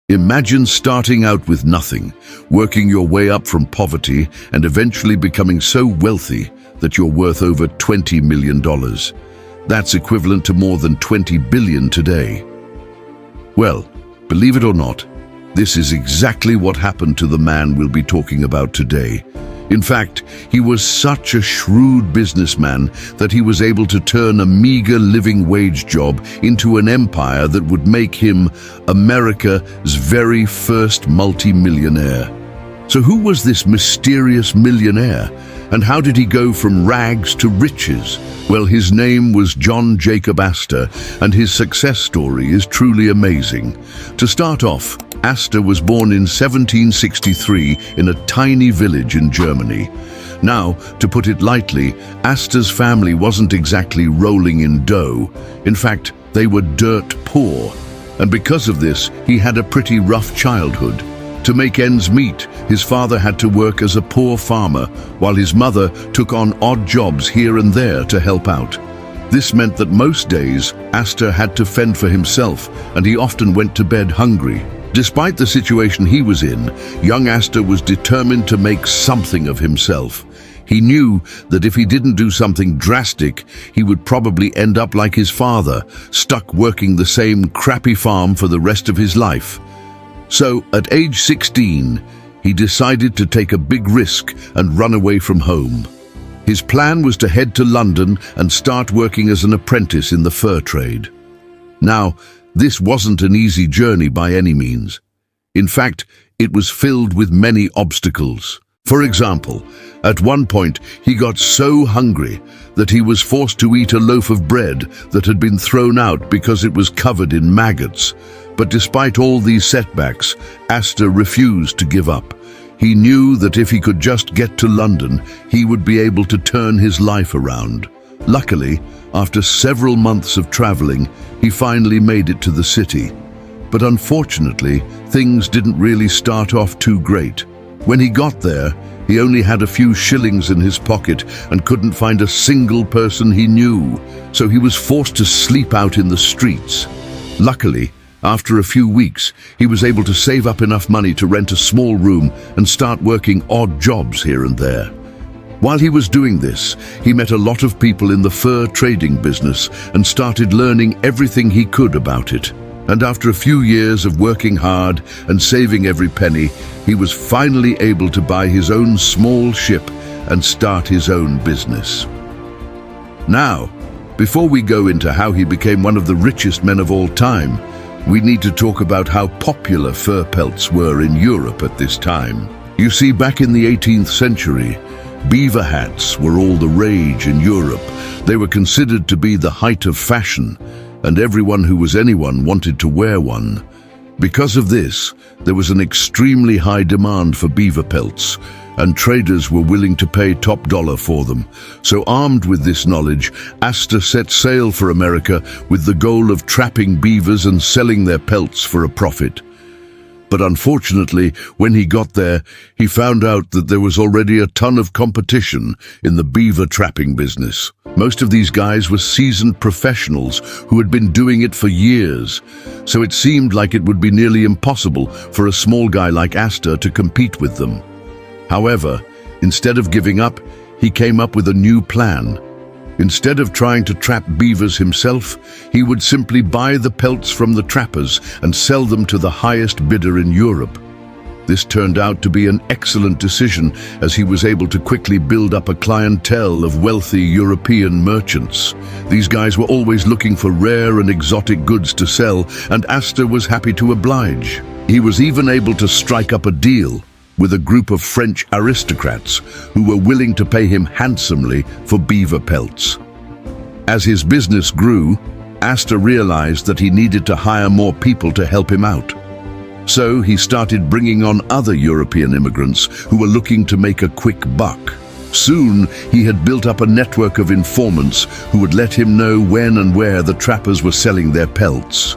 Imagine starting out with nothing, working your way up from poverty, and eventually becoming so wealthy that you're worth over $20 million. That's equivalent to more than 20 billion today. Well, believe it or not, this is exactly what happened to the man we'll be talking about today. In fact, he was such a shrewd businessman that he was able to turn a meager living wage job into an empire that would make him America's very first multi-millionaire. So who was this mysterious millionaire, and how did he go from rags to riches? Well, his name was John Jacob Astor, and his success story is truly amazing. To start off, Astor was born in 1763 in a tiny village in Germany. Now, to put it lightly, Astor's family wasn't exactly rolling in dough. In fact, they were dirt poor. And because of this, he had a pretty rough childhood. To make ends meet, his father had to work as a poor farmer, while his mother took on odd jobs here and there to help out. This meant that most days, Astor had to fend for himself, and he often went to bed hungry. Despite the situation he was in, young Astor was determined to make something of himself. He knew that if he didn't do something drastic, he would probably end up like his father, stuck working the same crappy farm for the rest of his life. So, at age 16, he decided to take a big risk and run away from home. His plan was to head to London and start working as an apprentice in the fur trade. Now, this wasn't an easy journey by any means. In fact, it was filled with many obstacles. For example, at one point he got so hungry that he was forced to eat a loaf of bread that had been thrown out because it was covered in maggots. But despite all these setbacks, Astor refused to give up. He knew that if he could just get to London, he would be able to turn his life around. Luckily, after several months of traveling, he finally made it to the city. But unfortunately, things didn't really start off too great. When he got there, he only had a few shillings in his pocket and couldn't find a single person he knew, so he was forced to sleep out in the streets. Luckily, after a few weeks, he was able to save up enough money to rent a small room and start working odd jobs here and there. While he was doing this, he met a lot of people in the fur trading business and started learning everything he could about it. And after a few years of working hard and saving every penny, he was finally able to buy his own small ship and start his own business. Now, before we go into how he became one of the richest men of all time, we need to talk about how popular fur pelts were in Europe at this time. You see, back in the 18th century, beaver hats were all the rage in Europe. They were considered to be the height of fashion, and everyone who was anyone wanted to wear one. Because of this, there was an extremely high demand for beaver pelts, and traders were willing to pay top dollar for them. So armed with this knowledge, Astor set sail for America with the goal of trapping beavers and selling their pelts for a profit. But unfortunately, when he got there, he found out that there was already a ton of competition in the beaver trapping business. Most of these guys were seasoned professionals who had been doing it for years, so it seemed like it would be nearly impossible for a small guy like Astor to compete with them. However, instead of giving up, he came up with a new plan. Instead of trying to trap beavers himself, he would simply buy the pelts from the trappers and sell them to the highest bidder in Europe. This turned out to be an excellent decision, as he was able to quickly build up a clientele of wealthy European merchants. These guys were always looking for rare and exotic goods to sell, and Astor was happy to oblige. He was even able to strike up a deal with a group of French aristocrats who were willing to pay him handsomely for beaver pelts. As his business grew, Astor realized that he needed to hire more people to help him out. So he started bringing on other European immigrants who were looking to make a quick buck. Soon, he had built up a network of informants who would let him know when and where the trappers were selling their pelts.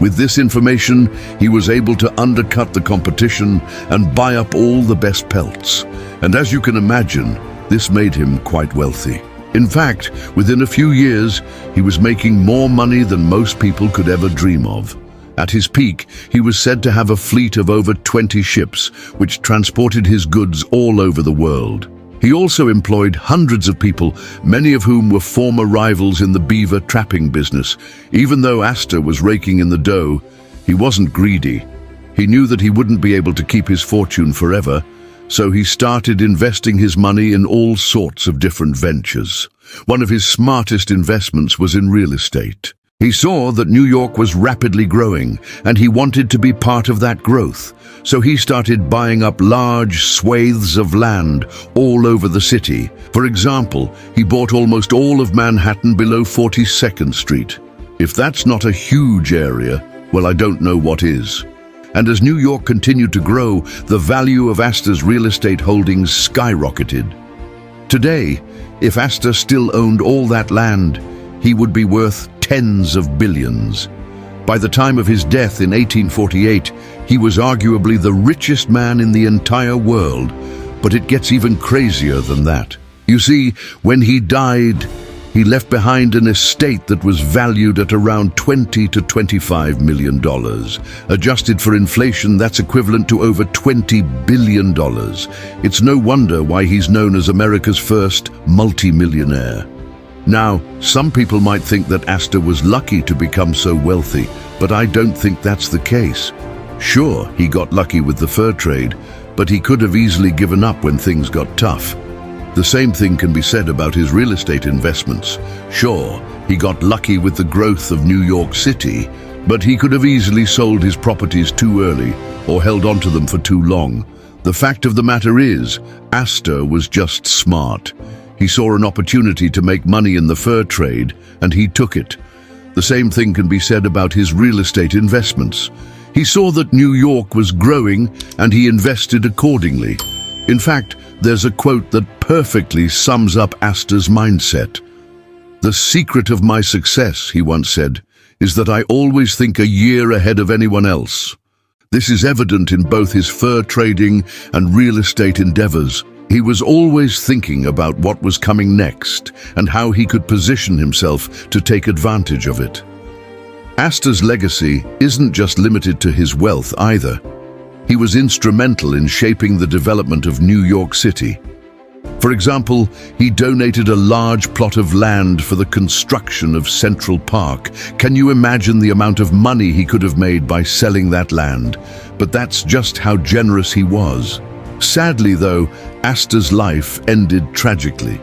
With this information, he was able to undercut the competition and buy up all the best pelts. And as you can imagine, this made him quite wealthy. In fact, within a few years, he was making more money than most people could ever dream of. At his peak, he was said to have a fleet of over 20 ships, which transported his goods all over the world. He also employed hundreds of people, many of whom were former rivals in the beaver trapping business. Even though Astor was raking in the dough, he wasn't greedy. He knew that he wouldn't be able to keep his fortune forever, so he started investing his money in all sorts of different ventures. One of his smartest investments was in real estate. He saw that New York was rapidly growing, and he wanted to be part of that growth. So he started buying up large swathes of land all over the city. For example, he bought almost all of Manhattan below 42nd Street. If that's not a huge area, well, I don't know what is. And as New York continued to grow, the value of Astor's real estate holdings skyrocketed. Today, if Astor still owned all that land, he would be worth tens of billions. By the time of his death in 1848, he was arguably the richest man in the entire world. But it gets even crazier than that. You see, when he died, he left behind an estate that was valued at around $20 to $25 million. Adjusted for inflation, that's equivalent to over $20 billion. It's no wonder why he's known as America's first multi-millionaire. Now, some people might think that Astor was lucky to become so wealthy, but I don't think that's the case. Sure, he got lucky with the fur trade, but he could have easily given up when things got tough. The same thing can be said about his real estate investments. Sure, he got lucky with the growth of New York City, but he could have easily sold his properties too early or held onto them for too long. The fact of the matter is, Astor was just smart. He saw an opportunity to make money in the fur trade, and he took it. The same thing can be said about his real estate investments. He saw that New York was growing, and he invested accordingly. In fact, there's a quote that perfectly sums up Astor's mindset. "The secret of my success," he once said, "is that I always think a year ahead of anyone else." This is evident in both his fur trading and real estate endeavors. He was always thinking about what was coming next and how he could position himself to take advantage of it. Astor's legacy isn't just limited to his wealth either. He was instrumental in shaping the development of New York City. For example, he donated a large plot of land for the construction of Central Park. Can you imagine the amount of money he could have made by selling that land? But that's just how generous he was. Sadly, though, Astor's life ended tragically.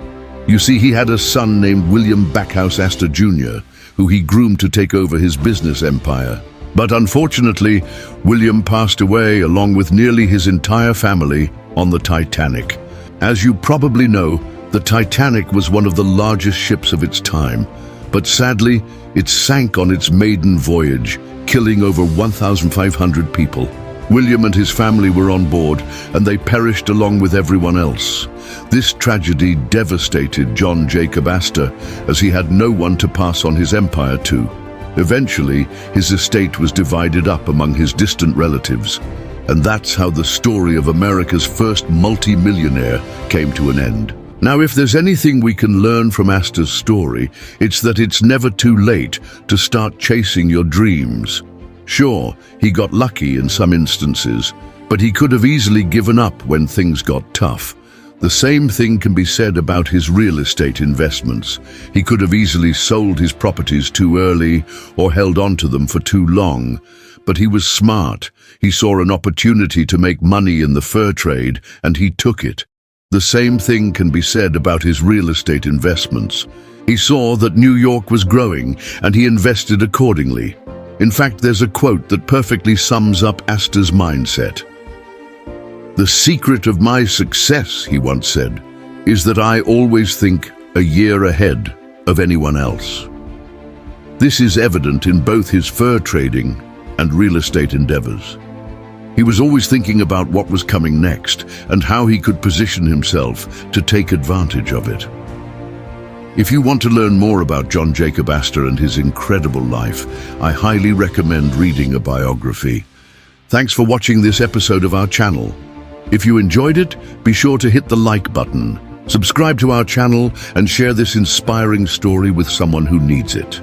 You see, he had a son named William Backhouse Astor Jr., who he groomed to take over his business empire. But unfortunately, William passed away along with nearly his entire family on the Titanic. As you probably know, the Titanic was one of the largest ships of its time, but sadly, it sank on its maiden voyage, killing over 1,500 people. William and his family were on board, and they perished along with everyone else. This tragedy devastated John Jacob Astor, as he had no one to pass on his empire to. Eventually, his estate was divided up among his distant relatives, and that's how the story of America's first multi-millionaire came to an end. Now, if there's anything we can learn from Astor's story, it's that it's never too late to start chasing your dreams. Sure, he got lucky in some instances, but he could have easily given up when things got tough. The same thing can be said about his real estate investments. He could have easily sold his properties too early or held on to them for too long. But he was smart. He saw an opportunity to make money in the fur trade, and he took it. The same thing can be said about his real estate investments. He saw that New York was growing, and he invested accordingly. In fact, there's a quote that perfectly sums up Astor's mindset. "The secret of my success," he once said, "is that I always think a year ahead of anyone else." This is evident in both his fur trading and real estate endeavors. He was always thinking about what was coming next and how he could position himself to take advantage of it. If you want to learn more about John Jacob Astor and his incredible life, I highly recommend reading a biography. Thanks for watching this episode of our channel. If you enjoyed it, be sure to hit the like button, subscribe to our channel, and share this inspiring story with someone who needs it.